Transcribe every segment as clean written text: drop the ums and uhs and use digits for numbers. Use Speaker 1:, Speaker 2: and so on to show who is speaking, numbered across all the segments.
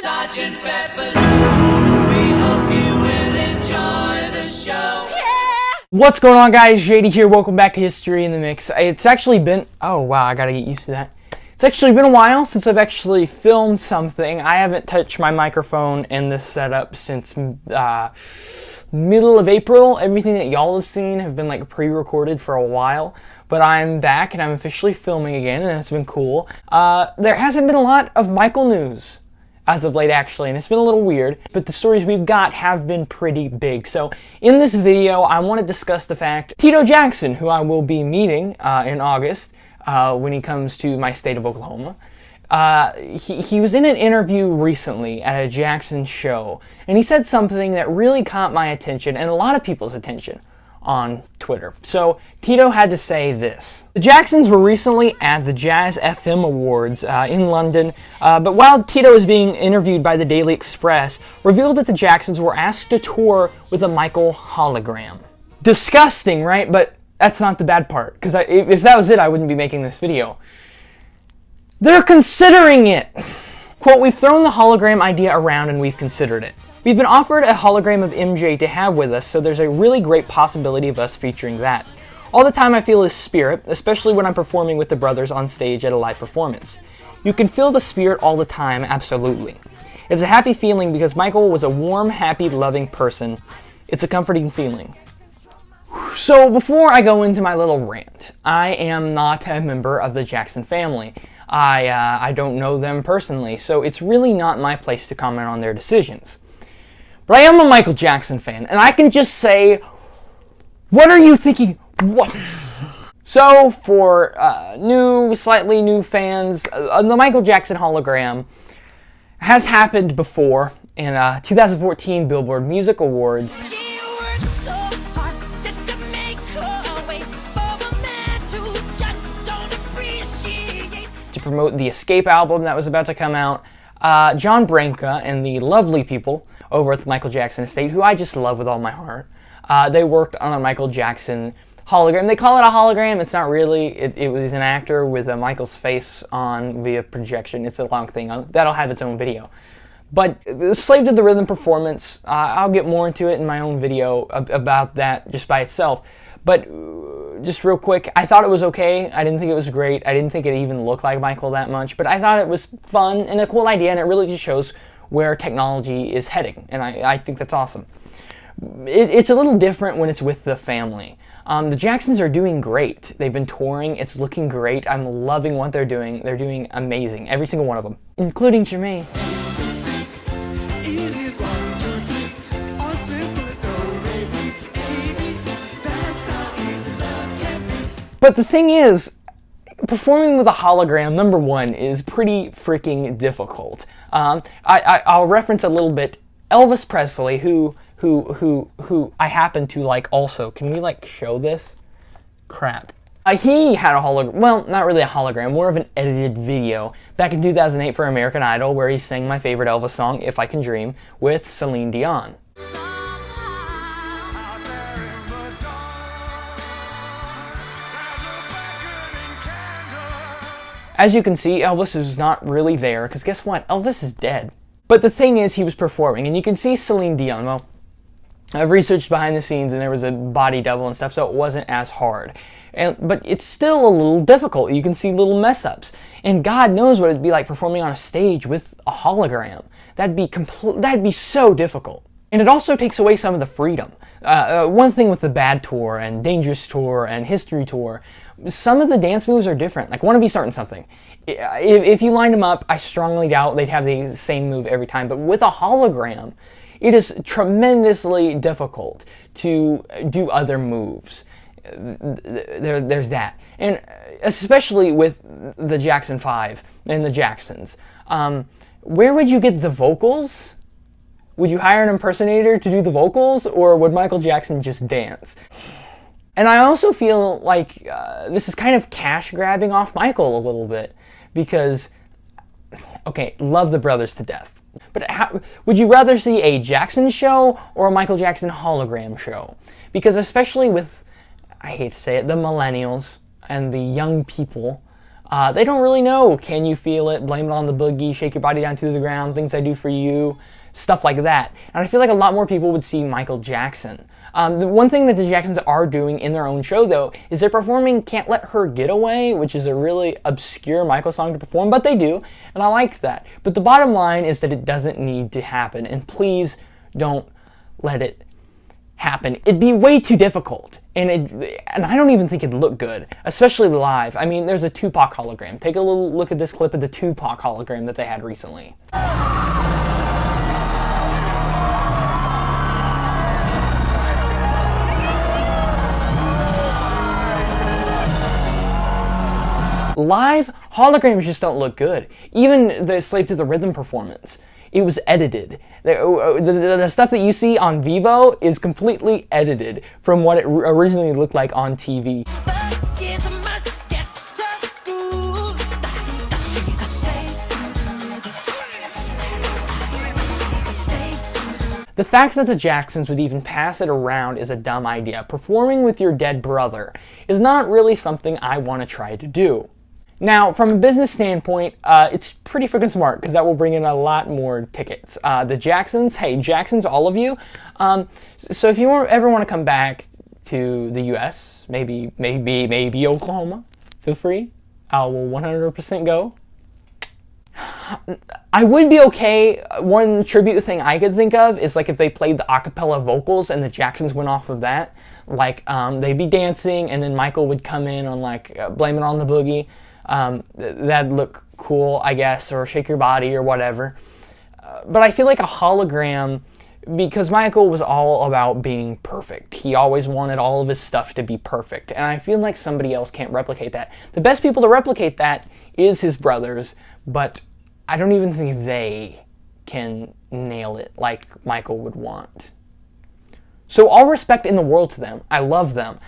Speaker 1: Sergeant Pepper's. We hope you will enjoy the show.
Speaker 2: What's going on, guys? JD here. Welcome back to History in the Mix. It's actually been... Oh, wow. I gotta get used to that. It's actually been a while since I've actually filmed something. I haven't touched my microphone and this setup since middle of April. Everything that y'all have seen have been like pre-recorded for a while. But I'm back and I'm officially filming again, and it's been cool. There hasn't been a lot of Michael news as of late, actually, and it's been a little weird, but the stories we've got have been pretty big. So in this video, I want to discuss the fact Tito Jackson, who I will be meeting in August when he comes to my state of Oklahoma, he was in an interview recently at a Jackson show, and he said something that really caught my attention and a lot of people's attention on Twitter. So Tito had to say this. The Jacksons were recently at the Jazz FM Awards in London, but while Tito was being interviewed by the Daily Express, revealed that the Jacksons were asked to tour with a Michael hologram. Disgusting, right? But that's not the bad part, because if that was it, I wouldn't be making this video. They're considering it! Quote, "We've thrown the hologram idea around and we've considered it. We've been offered a hologram of MJ to have with us, so there's a really great possibility of us featuring that. All the time I feel his spirit, especially when I'm performing with the brothers on stage at a live performance. You can feel the spirit all the time, absolutely. It's a happy feeling because Michael was a warm, happy, loving person. It's a comforting feeling." So before I go into my little rant, I am not a member of the Jackson family. I don't know them personally, so it's really not my place to comment on their decisions. But I am a Michael Jackson fan, and I can just say, what are you thinking? What? So, for slightly new fans, the Michael Jackson hologram has happened before in 2014 Billboard Music Awards. To promote the Escape album that was about to come out, John Branca and the lovely people over at the Michael Jackson estate, who I just love with all my heart, they worked on a Michael Jackson hologram. They call it a hologram. It's not really. It was an actor with Michael's face on via projection. It's a long thing. That'll have its own video. But Slave to the Rhythm performance, I'll get more into it in my own video about that just by itself. But just real quick, I thought it was okay. I didn't think it was great. I didn't think it even looked like Michael that much. But I thought it was fun and a cool idea, and it really just shows where technology is heading. And I think that's awesome. It's a little different when it's with the family. The Jacksons are doing great. They've been touring. It's looking great. I'm loving what they're doing. They're doing amazing. Every single one of them, including Jermaine. But the thing is, performing with a hologram, number one, is pretty freaking difficult. I'll reference a little bit Elvis Presley, who I happen to like also. Can we like show this? Crap. He had a hologram, well, not really a hologram, more of an edited video back in 2008 for American Idol, where he sang my favorite Elvis song, If I Can Dream, with Celine Dion. As you can see, Elvis is not really there, because guess what? Elvis is dead. But the thing is, he was performing, and you can see Celine Dion. Well, I've researched behind the scenes, and there was a body double and stuff, so it wasn't as hard. But it's still a little difficult. You can see little mess-ups. And God knows what it'd be like performing on a stage with a hologram. That'd be so difficult. And it also takes away some of the freedom. One thing with the Bad Tour and Dangerous Tour and History Tour, some of the dance moves are different. Like, Wanna Be Starting Something. If you lined them up, I strongly doubt they'd have the same move every time. But with a hologram, it is tremendously difficult to do other moves. There's that. And especially with the Jackson 5 and the Jacksons. Where would you get the vocals? Would you hire an impersonator to do the vocals, or would Michael Jackson just dance? And I also feel like this is kind of cash grabbing off Michael a little bit, because, okay, love the brothers to death. But would you rather see a Jackson show or a Michael Jackson hologram show? Because especially with, I hate to say it, the millennials and the young people, They don't really know. Can you feel it? Blame it on the boogie. Shake your body down to the ground. Things I do for you. Stuff like that. And I feel like a lot more people would see Michael Jackson. The one thing that the Jacksons are doing in their own show, though, is they're performing Can't Let Her Get Away, which is a really obscure Michael song to perform, but they do, and I like that. But the bottom line is that it doesn't need to happen, and please don't let it happen. It'd be way too difficult, and I don't even think it'd look good, especially live. I mean, there's a Tupac hologram. Take a little look at this clip of the Tupac hologram that they had recently. Live, holograms just don't look good. Even the Slave to the Rhythm performance, it was edited. The stuff that you see on Vivo is completely edited from what it originally looked like on TV. The fact that the Jacksons would even pass it around is a dumb idea. Performing with your dead brother is not really something I want to try to do. Now, from a business standpoint, it's pretty freaking smart because that will bring in a lot more tickets. The Jacksons, hey, Jacksons, all of you. So if you ever want to come back to the U.S., maybe Oklahoma, feel free. I will 100% go. I would be okay. One tribute thing I could think of is like if they played the a cappella vocals and the Jacksons went off of that. Like they'd be dancing and then Michael would come in on like Blame It on the Boogie. That'd look cool, I guess, or Shake Your Body or whatever. But I feel like a hologram, because Michael was all about being perfect. He always wanted all of his stuff to be perfect. And I feel like somebody else can't replicate that. The best people to replicate that is his brothers, but I don't even think they can nail it like Michael would want. So all respect in the world to them. I love them.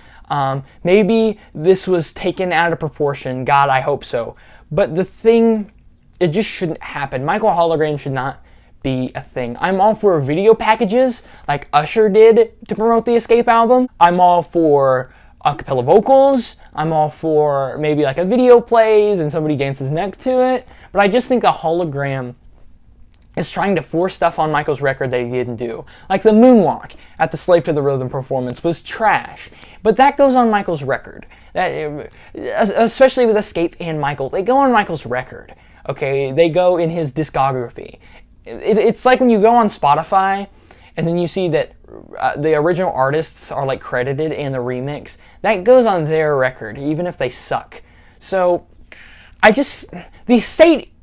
Speaker 2: Maybe this was taken out of proportion. God, I hope so. But the thing, it just shouldn't happen. Michael hologram should not be a thing. I'm all for video packages like Usher did to promote the Escape album. I'm all for a cappella vocals. I'm all for maybe like a video plays and somebody dances next to it. But I just think a hologram is trying to force stuff on Michael's record that he didn't do. Like the moonwalk at the Slave to the Rhythm performance was trash. But that goes on Michael's record. That, especially with Escape and Michael, they go on Michael's record. Okay, they go in his discography. It's like when you go on Spotify and then you see that the original artists are like credited in the remix. That goes on their record, even if they suck. So, the estate,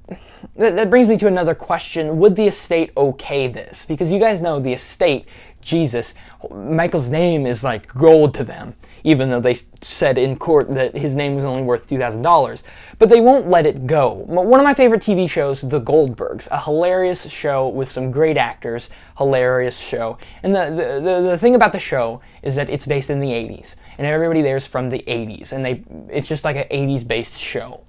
Speaker 2: that brings me to another question. Would the estate okay this? Because you guys know the estate, Jesus, Michael's name is like gold to them, even though they said in court that his name was only worth $2,000. But they won't let it go. One of my favorite TV shows, The Goldbergs, a hilarious show with some great actors, hilarious show. And the thing about the show is that it's based in the 80s, and everybody there is from the 80s, and it's just like an 80s based show.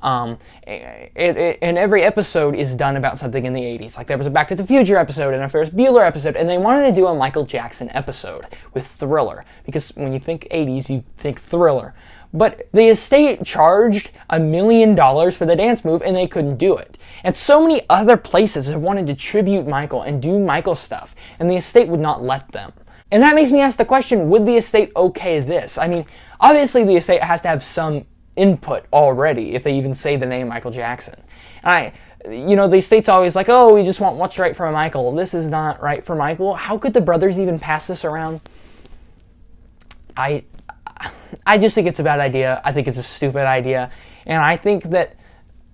Speaker 2: And every episode is done about something in the 80s. Like there was a Back to the Future episode and a Ferris Bueller episode, and they wanted to do a Michael Jackson episode with Thriller, because when you think 80s, you think Thriller. But the estate charged $1 million for the dance move, and they couldn't do it. And so many other places have wanted to tribute Michael and do Michael stuff, and the estate would not let them. And that makes me ask the question, would the estate okay this? I mean, obviously the estate has to have some input already if they even say the name Michael Jackson. And the estate's always like, oh, we just want what's right for Michael. This is not right for Michael. How could the brothers even pass this around? I just think it's a bad idea. I think it's a stupid idea. And I think that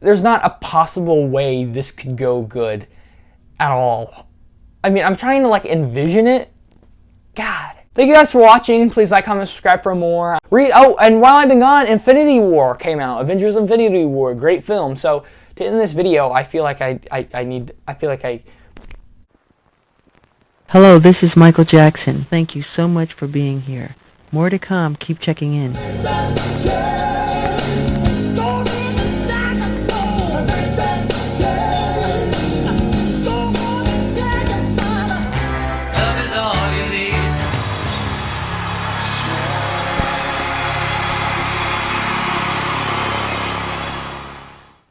Speaker 2: there's not a possible way this could go good at all. I mean, I'm trying to like envision it. God. Thank you guys for watching. Please like, comment, subscribe for more. And while I've been gone, Infinity War came out. Avengers Infinity War, great film. So to end this video, I feel like
Speaker 3: Hello, this is Michael Jackson. Thank you so much for being here. More to come. Keep checking in.